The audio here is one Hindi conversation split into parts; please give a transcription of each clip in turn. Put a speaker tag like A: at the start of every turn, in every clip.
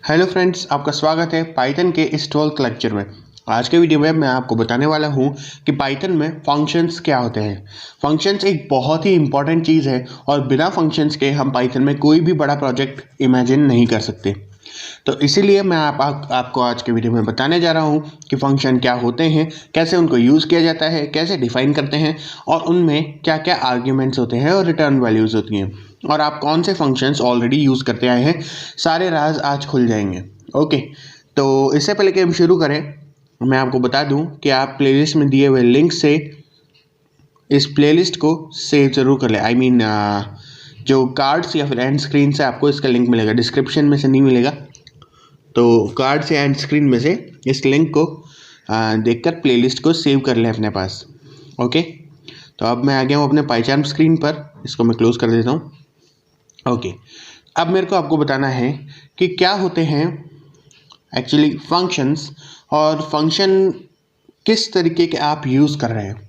A: हेलो फ्रेंड्स, आपका स्वागत है पाइथन के इस 12th लेक्चर में। आज के वीडियो में मैं आपको बताने वाला हूं कि पाइथन में फंक्शंस क्या होते हैं। फंक्शंस एक बहुत ही इंपॉर्टेंट चीज़ है और बिना फंक्शंस के हम पाइथन में कोई भी बड़ा प्रोजेक्ट इमेजिन नहीं कर सकते। तो इसीलिए मैं आपको आज के वीडियो में बताने जा रहा हूं कि फंक्शन क्या होते हैं, कैसे उनको यूज़ किया जाता है, कैसे डिफ़ाइन करते हैं और उनमें क्या क्या आर्ग्यूमेंट्स होते हैं और रिटर्न वैल्यूज़ होती हैं, और आप कौन से फंक्शंस ऑलरेडी यूज़ करते आए हैं। सारे राज आज खुल जाएंगे। ओके, तो इससे पहले कि हम शुरू करें, मैं आपको बता दूं कि आप प्लेलिस्ट में दिए हुए लिंक से इस प्लेलिस्ट को सेव ज़रूर कर लें। जो कार्ड्स या फिर एंड स्क्रीन से आपको इसका लिंक मिलेगा, डिस्क्रिप्शन में से नहीं मिलेगा। तो कार्ड से एंड स्क्रीन में से इस लिंक को देखकर प्लेलिस्ट को सेव कर लें अपने पास। ओके, तो अब मैं आ गया हूँ अपने पाइचार्म स्क्रीन पर। इसको मैं क्लोज कर देता हूँ। ओके, अब मेरे को आपको बताना है कि क्या होते हैं एक्चुअली फंक्शंस और फंक्शन किस तरीके के आप यूज़ कर रहे हैं।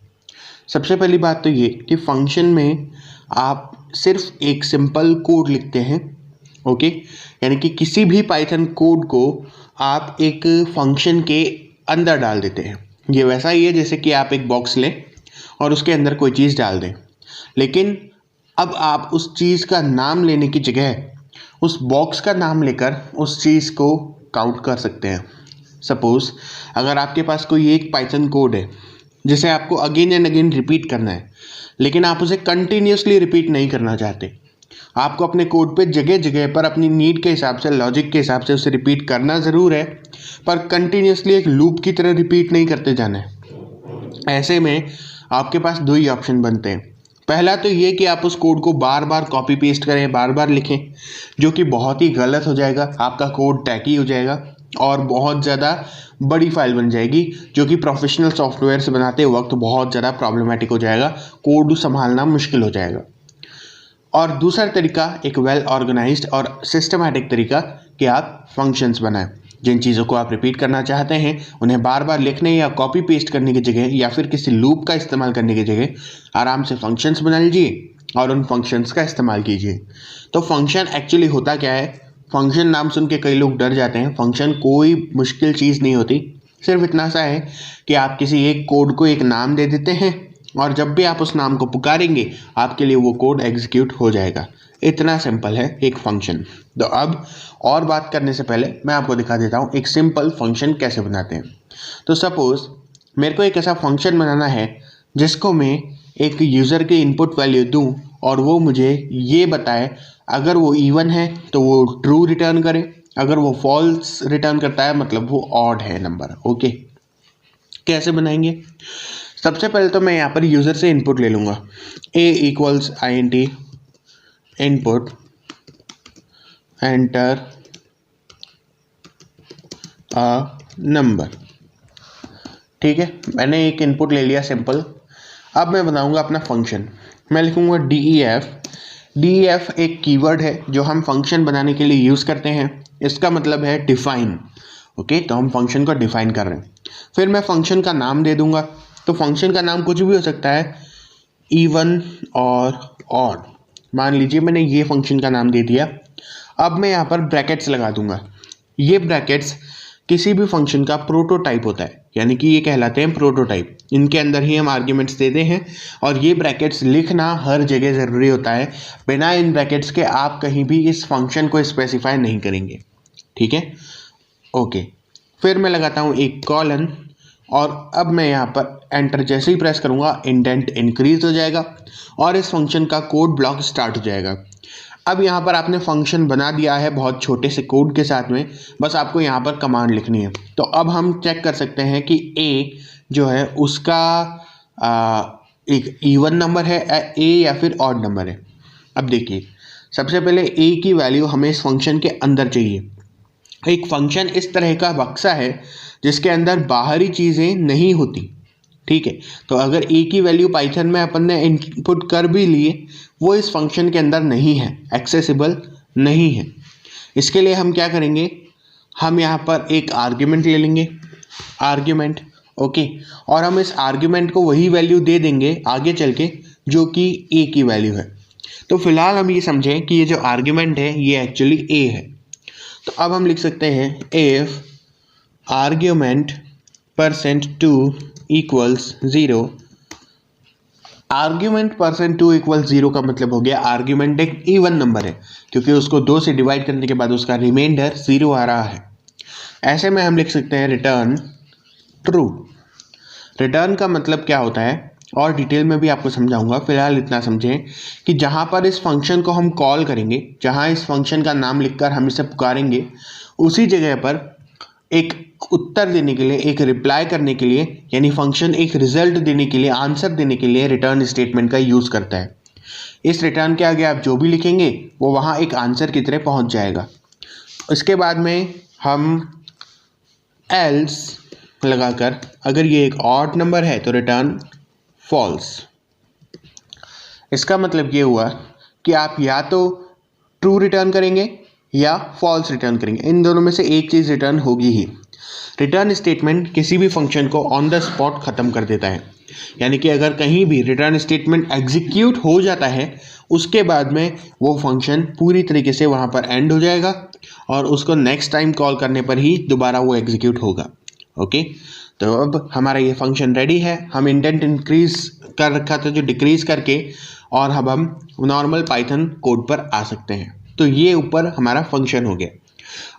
A: सबसे पहली बात तो ये कि फंक्शन में आप सिर्फ एक सिंपल कोड लिखते हैं। ओके, यानी कि किसी भी पाइथन कोड को आप एक फंक्शन के अंदर डाल देते हैं। ये वैसा ही है जैसे कि आप एक बॉक्स लें और उसके अंदर कोई चीज़ डाल दें, लेकिन अब आप उस चीज़ का नाम लेने की जगह उस बॉक्स का नाम लेकर उस चीज़ को काउंट कर सकते हैं। सपोज़ अगर आपके पास कोई एक पाइथन कोड है जिसे आपको अगेन एंड अगेन रिपीट करना है, लेकिन आप उसे कंटिन्यूसली रिपीट नहीं करना चाहते। आपको अपने कोड पे जगह जगह पर अपनी नीड के हिसाब से, लॉजिक के हिसाब से उसे रिपीट करना ज़रूर है, पर कंटिन्यूसली एक लूप की तरह रिपीट नहीं करते जाना है। ऐसे में आपके पास दो ही ऑप्शन बनते हैं। पहला तो ये कि आप उस कोड को बार बार कॉपी पेस्ट करें, बार बार लिखें, जो कि बहुत ही गलत हो जाएगा। आपका कोड टैकी हो जाएगा और बहुत ज़्यादा बड़ी फाइल बन जाएगी, जो कि प्रोफेशनल सॉफ्टवेयर से बनाते वक्त बहुत ज़्यादा प्रॉब्लमेटिक हो जाएगा। कोड संभालना मुश्किल हो जाएगा। और दूसरा तरीका एक वेल ऑर्गेनाइज्ड और सिस्टमैटिक तरीका कि आप फंक्शंस बनाएं। जिन चीज़ों को आप रिपीट करना चाहते हैं उन्हें बार बार लिखने या कॉपी पेस्ट करने की जगह या फिर किसी लूप का इस्तेमाल करने की जगह आराम से फंक्शंस बना लीजिए और उन फंक्शंस का इस्तेमाल कीजिए। तो फंक्शन एक्चुअली होता क्या है? फंक्शन नाम सुन के कई लोग डर जाते हैं। फंक्शन कोई मुश्किल चीज़ नहीं होती। सिर्फ इतना सा है कि आप किसी एक कोड को एक नाम दे देते हैं और जब भी आप उस नाम को पुकारेंगे आपके लिए वो कोड एग्जीक्यूट हो जाएगा। इतना सिंपल है एक फंक्शन। तो अब और बात करने से पहले मैं आपको दिखा देता हूँ एक सिंपल फंक्शन कैसे बनाते हैं। तो सपोज़ मेरे को एक ऐसा फंक्शन बनाना है जिसको मैं एक यूज़र के इनपुट वैल्यू दूँ और वो मुझे ये बताए, अगर वो इवन है तो वो ट्रू रिटर्न करे, अगर वो फॉल्स रिटर्न करता है मतलब वो ऑड है नंबर। ओके, कैसे बनाएंगे? सबसे पहले तो मैं यहाँ पर यूज़र से इनपुट ले लूँगा। a=int input enter a number. ठीक है, मैंने एक इनपुट ले लिया सिंपल। अब मैं बनाऊंगा अपना फंक्शन। मैं लिखूंगा def एक कीवर्ड है जो हम फंक्शन बनाने के लिए यूज़ करते हैं। इसका मतलब है डिफाइन। ओके, तो हम फंक्शन को डिफाइन कर रहे हैं। फिर मैं फंक्शन का नाम दे दूंगा। तो फंक्शन का नाम कुछ भी हो सकता है, इवन और ऑड। मान लीजिए मैंने ये फंक्शन का नाम दे दिया। अब मैं यहाँ पर ब्रैकेट्स लगा दूंगा। ये ब्रैकेट्स किसी भी फंक्शन का प्रोटोटाइप होता है, यानी कि ये कहलाते हैं प्रोटोटाइप। इनके अंदर ही हम आर्ग्यूमेंट्स देते हैं और ये ब्रैकेट्स लिखना हर जगह ज़रूरी होता है। बिना इन ब्रैकेट्स के आप कहीं भी इस फंक्शन को स्पेसिफाई नहीं करेंगे। ठीक है, ओके। फिर मैं लगाता हूँ एक कॉलन और अब मैं यहाँ पर एंटर जैसे ही प्रेस करूँगा इंडेंट इंक्रीज हो जाएगा और इस फंक्शन का कोड ब्लॉक स्टार्ट हो जाएगा। अब यहाँ पर आपने फंक्शन बना दिया है बहुत छोटे से कोड के साथ में, बस आपको यहाँ पर कमांड लिखनी है। तो अब हम चेक कर सकते हैं कि a जो है उसका एक इवन नंबर है a या फिर ऑड नंबर है। अब देखिए, सबसे पहले a की वैल्यू हमें इस फंक्शन के अंदर चाहिए। एक फंक्शन इस तरह का बक्सा है जिसके अंदर बाहरी चीज़ें नहीं होती। ठीक है, तो अगर a की वैल्यू पाइथन में अपन ने इनपुट कर भी लिए, वो इस फंक्शन के अंदर नहीं है, एक्सेसिबल नहीं है। इसके लिए हम क्या करेंगे, हम यहाँ पर एक आर्ग्यूमेंट ले लेंगे, आर्ग्यूमेंट। ओके, और हम इस आर्ग्यूमेंट को वही वैल्यू दे देंगे आगे चल के जो कि a की वैल्यू है। तो फिलहाल हम ये समझें कि ये जो आर्ग्यूमेंट है ये एक्चुअली a है। तो अब हम लिख सकते हैं if argument %2 equals 0। Argument %2 equals 0 का मतलब हो गया आर्ग्यूमेंट एक इवन नंबर है, क्योंकि उसको 2 से डिवाइड करने के बाद उसका रिमाइंडर 0 आ रहा है। ऐसे में हम लिख सकते हैं रिटर्न ट्रू। रिटर्न का मतलब क्या होता है और डिटेल में भी आपको समझाऊंगा, फिलहाल इतना समझें कि जहां पर इस फंक्शन को हम कॉल करेंगे, जहां इस फंक्शन का नाम लिखकर हम इसे पुकारेंगे, उसी जगह पर एक उत्तर देने के लिए, एक रिप्लाई करने के लिए, यानी फंक्शन एक रिजल्ट देने के लिए, आंसर देने के लिए रिटर्न स्टेटमेंट का यूज़ करता है। इस रिटर्न के आगे आप जो भी लिखेंगे वो वहाँ एक आंसर की तरह पहुँच जाएगा। इसके बाद में हम एल्स लगाकर, अगर ये एक ऑड नंबर है तो रिटर्न फॉल्स। इसका मतलब ये हुआ कि आप या तो ट्रू रिटर्न करेंगे या फॉल्स रिटर्न करेंगे, इन दोनों में से एक चीज़ रिटर्न होगी ही। रिटर्न स्टेटमेंट किसी भी फंक्शन को ऑन द स्पॉट ख़त्म कर देता है, यानी कि अगर कहीं भी रिटर्न स्टेटमेंट एग्जीक्यूट हो जाता है उसके बाद में वो फंक्शन पूरी तरीके से वहाँ पर एंड हो जाएगा और उसको नेक्स्ट टाइम कॉल करने पर ही दोबारा वो एग्जीक्यूट होगा। ओके, तो अब हमारा ये फंक्शन रेडी है। हम इंडेंट इंक्रीज कर रखा था जो डिक्रीज करके, और अब हम नॉर्मल पाइथन कोड पर आ सकते हैं। तो ये ऊपर हमारा फंक्शन हो गया।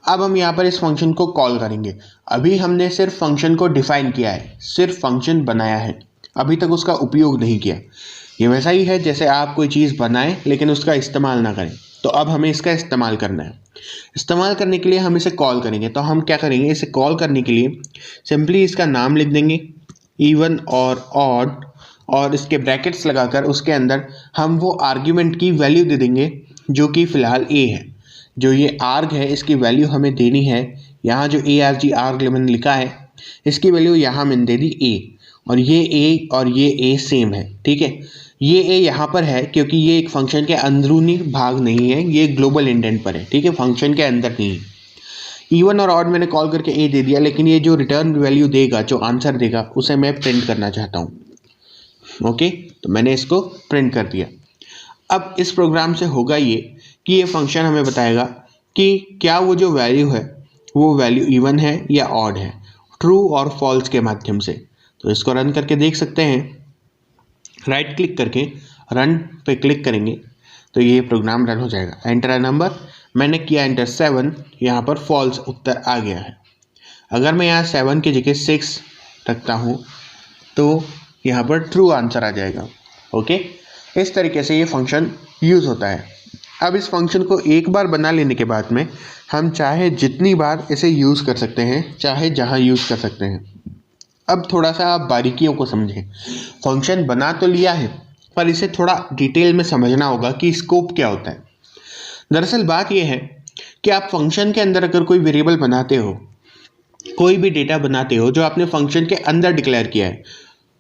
A: अब हम यहाँ पर इस फंक्शन को कॉल करेंगे। अभी हमने सिर्फ फंक्शन को डिफाइन किया है, सिर्फ फंक्शन बनाया है, अभी तक उसका उपयोग नहीं किया। ये वैसा ही है जैसे आप कोई चीज़ बनाएं लेकिन उसका इस्तेमाल ना करें। तो अब हमें इसका इस्तेमाल करना है। इस्तेमाल करने के लिए हम इसे कॉल करेंगे। तो हम क्या करेंगे, इसे कॉल करने के लिए सिंपली इसका नाम लिख देंगे इवन और ऑड, और इसके ब्रैकेट्स लगाकर उसके अंदर हम वो आर्ग्यूमेंट की वैल्यू दे देंगे जो कि फ़िलहाल ए है। जो ये आर्ग है इसकी वैल्यू हमें देनी है, यहाँ जो ARG मैंने लिखा है इसकी वैल्यू यहाँ मैंने दे दी ए, और ये ए सेम है। ठीक है, ये ए यहाँ पर है क्योंकि ये एक फंक्शन के अंदरूनी भाग नहीं है, ये ग्लोबल इंडेंट पर है। ठीक है, फंक्शन के अंदर नहीं। इवन और ऑड मैंने कॉल करके ए दे दिया, लेकिन ये जो रिटर्न वैल्यू देगा, जो आंसर देगा, उसे मैं प्रिंट करना चाहता हूँ। ओके, तो मैंने इसको प्रिंट कर दिया। अब इस प्रोग्राम से होगा ये कि ये फंक्शन हमें बताएगा कि क्या वो जो वैल्यू है वो वैल्यू इवन है या ऑड है, ट्रू और फॉल्स के माध्यम से। तो इसको रन करके देख सकते हैं। राइट क्लिक करके रन पे क्लिक करेंगे तो ये प्रोग्राम रन हो जाएगा। एंटर अ नंबर, मैंने किया एंटर 7, यहाँ पर फॉल्स उत्तर आ गया है। अगर मैं यहाँ 7 की जगह 6 रखता हूँ तो यहाँ पर ट्रू आंसर आ जाएगा। ओके, इस तरीके से ये फंक्शन यूज़ होता है। अब इस फंक्शन को एक बार बना लेने के बाद में हम चाहे जितनी बार इसे यूज़ कर सकते हैं, चाहे जहाँ यूज़ कर सकते हैं। अब थोड़ा सा आप बारीकियों को समझें। फंक्शन बना तो लिया है पर इसे थोड़ा डिटेल में समझना होगा कि स्कोप क्या होता है। दरअसल बात यह है कि आप फंक्शन के अंदर अगर कोई वेरिएबल बनाते हो, कोई भी डेटा बनाते हो जो आपने फंक्शन के अंदर डिक्लेयर किया है,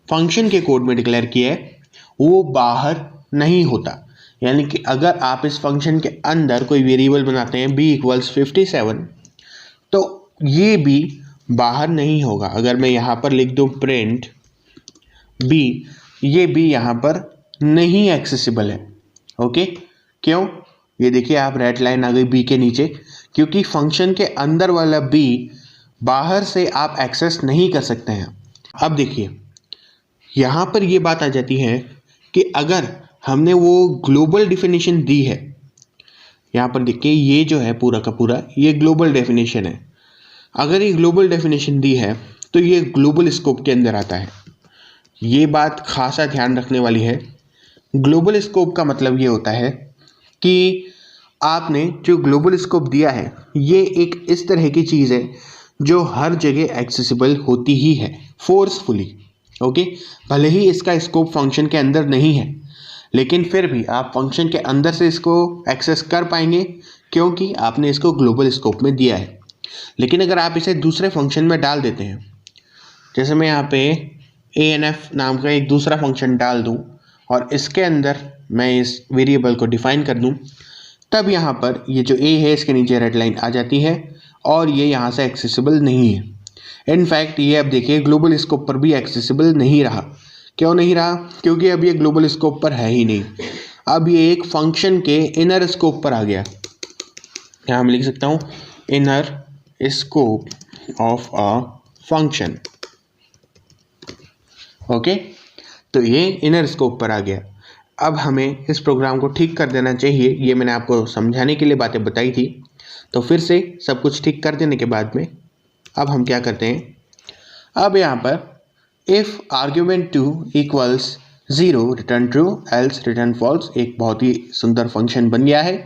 A: फंक्शन के कोड में डिक्लेयर किया है, वो बाहर नहीं होता। यानी कि अगर आप इस फंक्शन के अंदर कोई वेरिएबल बनाते हैं b = 57, तो ये b बाहर नहीं होगा। अगर मैं यहाँ पर लिख दूँ प्रिंट b, ये b यहाँ पर नहीं एक्सेसिबल है। ओके, क्यों? ये देखिए आप रेड लाइन आ गई b के नीचे, क्योंकि फंक्शन के अंदर वाला b बाहर से आप एक्सेस नहीं कर सकते हैं। अब देखिए यहाँ पर ये बात आ जाती है कि अगर हमने वो ग्लोबल डेफिनेशन दी है, यहाँ पर देखिए ये जो है पूरा का पूरा ये ग्लोबल डेफिनेशन है। अगर ये ग्लोबल डेफिनेशन दी है तो ये ग्लोबल स्कोप के अंदर आता है। ये बात खासा ध्यान रखने वाली है। ग्लोबल स्कोप का मतलब ये होता है कि आपने जो ग्लोबल स्कोप दिया है ये एक इस तरह की चीज़ है जो हर जगह एक्सेसिबल होती ही है फोर्सफुली। ओके, भले ही इसका स्कोप फंक्शन के अंदर नहीं है, लेकिन फिर भी आप फंक्शन के अंदर से इसको एक्सेस कर पाएंगे क्योंकि आपने इसको ग्लोबल स्कोप में दिया है। लेकिन अगर आप इसे दूसरे फंक्शन में डाल देते हैं, जैसे मैं यहाँ पे ANF नाम का एक दूसरा फंक्शन डाल दूँ और इसके अंदर मैं इस वेरिएबल को डिफाइन कर दूँ, तब यहाँ पर ये जो a है इसके नीचे रेड लाइन आ जाती है और ये यहाँ से एक्सेसिबल नहीं है। इनफैक्ट ये अब देखिए ग्लोबल स्कोप पर भी एक्सेसिबल नहीं रहा। क्यों नहीं रहा? क्योंकि अब ये ग्लोबल स्कोप पर है ही नहीं। अब ये एक फंक्शन के इनर स्कोप पर आ गया। यहाँ मैं लिख सकता हूँ inner scope of a function. Okay, तो ये इनर स्कोप पर आ गया। अब हमें इस प्रोग्राम को ठीक कर देना चाहिए। ये मैंने आपको समझाने के लिए बातें बताई थी। तो फिर से सब कुछ ठीक कर देने के बाद में अब हम क्या करते हैं, अब यहाँ पर if argument 2 equals 0 return true, else return false एक बहुत ही सुंदर फंक्शन बन गया है।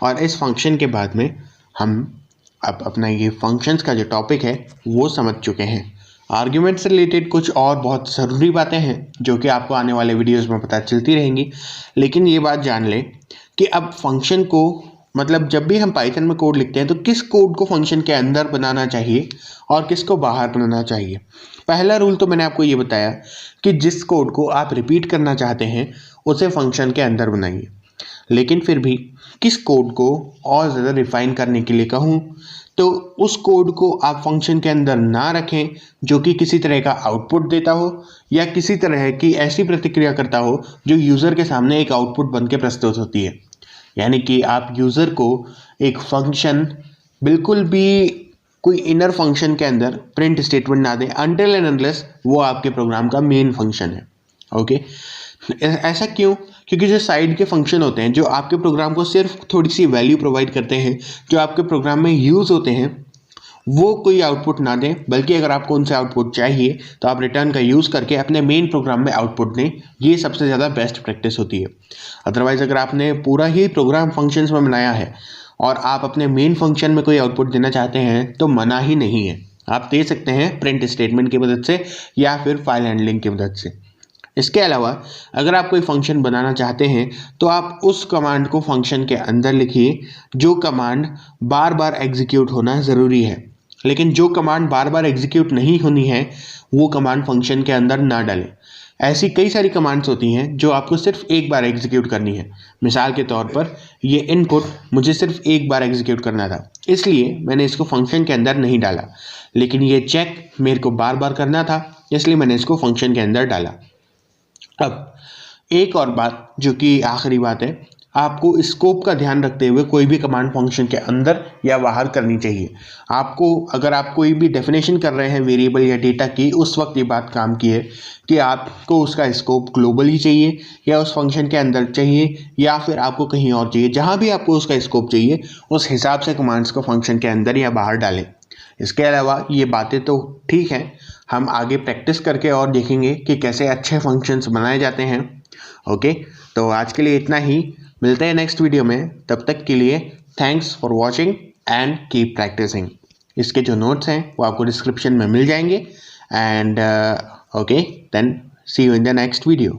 A: और इस फंक्शन के बाद में हम अब अपना ये फंक्शंस का जो टॉपिक है वो समझ चुके हैं। आर्ग्यूमेंट से रिलेटेड कुछ और बहुत ज़रूरी बातें हैं जो कि आपको आने वाले वीडियोस में पता चलती रहेंगी, लेकिन ये बात जान लें कि अब फंक्शन को मतलब जब भी हम पाइथन में कोड लिखते हैं तो किस कोड को फंक्शन के अंदर बनाना चाहिए और किसको बाहर बनाना चाहिए। पहला रूल तो मैंने आपको ये बताया कि जिस कोड को आप रिपीट करना चाहते हैं उसे फंक्शन के अंदर बनाइए, लेकिन फिर भी किस कोड को और ज़्यादा रिफाइन करने के लिए कहूँ तो उस कोड को आप फंक्शन के अंदर ना रखें जो कि किसी तरह का आउटपुट देता हो या किसी तरह की ऐसी प्रतिक्रिया करता हो जो यूज़र के सामने एक आउटपुट बन के प्रस्तुत होती है। यानी कि आप यूज़र को एक फंक्शन बिल्कुल भी कोई इनर फंक्शन के अंदर प्रिंट स्टेटमेंट ना दें अनटिल एंड अनलेस वो आपके प्रोग्राम का मेन फंक्शन है। ओके, ऐसा क्यों? क्योंकि जो साइड के फंक्शन होते हैं जो आपके प्रोग्राम को सिर्फ थोड़ी सी वैल्यू प्रोवाइड करते हैं, जो आपके प्रोग्राम में यूज़ होते हैं, वो कोई आउटपुट ना दें, बल्कि अगर आपको उनसे आउटपुट चाहिए तो आप रिटर्न का यूज़ करके अपने मेन प्रोग्राम में आउटपुट दें। ये सबसे ज़्यादा बेस्ट प्रैक्टिस होती है। अदरवाइज़ अगर आपने पूरा ही प्रोग्राम फंक्शंस में बनाया है और आप अपने मेन फंक्शन में कोई आउटपुट देना चाहते हैं तो मना ही नहीं है, आप दे सकते हैं प्रिंट स्टेटमेंट की मदद से या फिर फाइल हैंडलिंग की मदद से। इसके अलावा अगर आप कोई फंक्शन बनाना चाहते हैं तो आप उस कमांड को फंक्शन के अंदर लिखिए जो कमांड बार बार एग्जीक्यूट होना ज़रूरी है, लेकिन जो कमांड बार बार एग्जीक्यूट नहीं होनी है वो कमांड फंक्शन के अंदर ना डालें। ऐसी कई सारी कमांड्स होती हैं जो आपको सिर्फ एक बार एग्जीक्यूट करनी है। मिसाल के तौर पर ये इनपुट मुझे सिर्फ एक बार एग्जीक्यूट करना था, इसलिए मैंने इसको फंक्शन के अंदर नहीं डाला, लेकिन ये चेक मेरे को बार बार करना था, इसलिए मैंने इसको फंक्शन के अंदर डाला। अब एक और बात जो कि आखिरी बात है, आपको स्कोप का ध्यान रखते हुए कोई भी कमांड फंक्शन के अंदर या बाहर करनी चाहिए। आपको अगर आप कोई भी डेफिनेशन कर रहे हैं वेरिएबल या डेटा की, उस वक्त ये बात काम की है कि आपको उसका स्कोप ग्लोबली चाहिए या उस फंक्शन के अंदर चाहिए या फिर आपको कहीं और चाहिए। जहाँ भी आपको उसका स्कोप चाहिए उस हिसाब से कमांड्स को फंक्शन के अंदर या बाहर डालें। इसके अलावा ये बातें तो ठीक हैं, हम आगे प्रैक्टिस करके और देखेंगे कि कैसे अच्छे फंक्शंस बनाए जाते हैं। ओके, तो आज के लिए इतना ही, मिलते हैं नेक्स्ट वीडियो में। तब तक के लिए thanks for watching and keep practising. इसके जो नोट्स हैं वो आपको डिस्क्रिप्शन में मिल जाएंगे and okay then see you in the next video.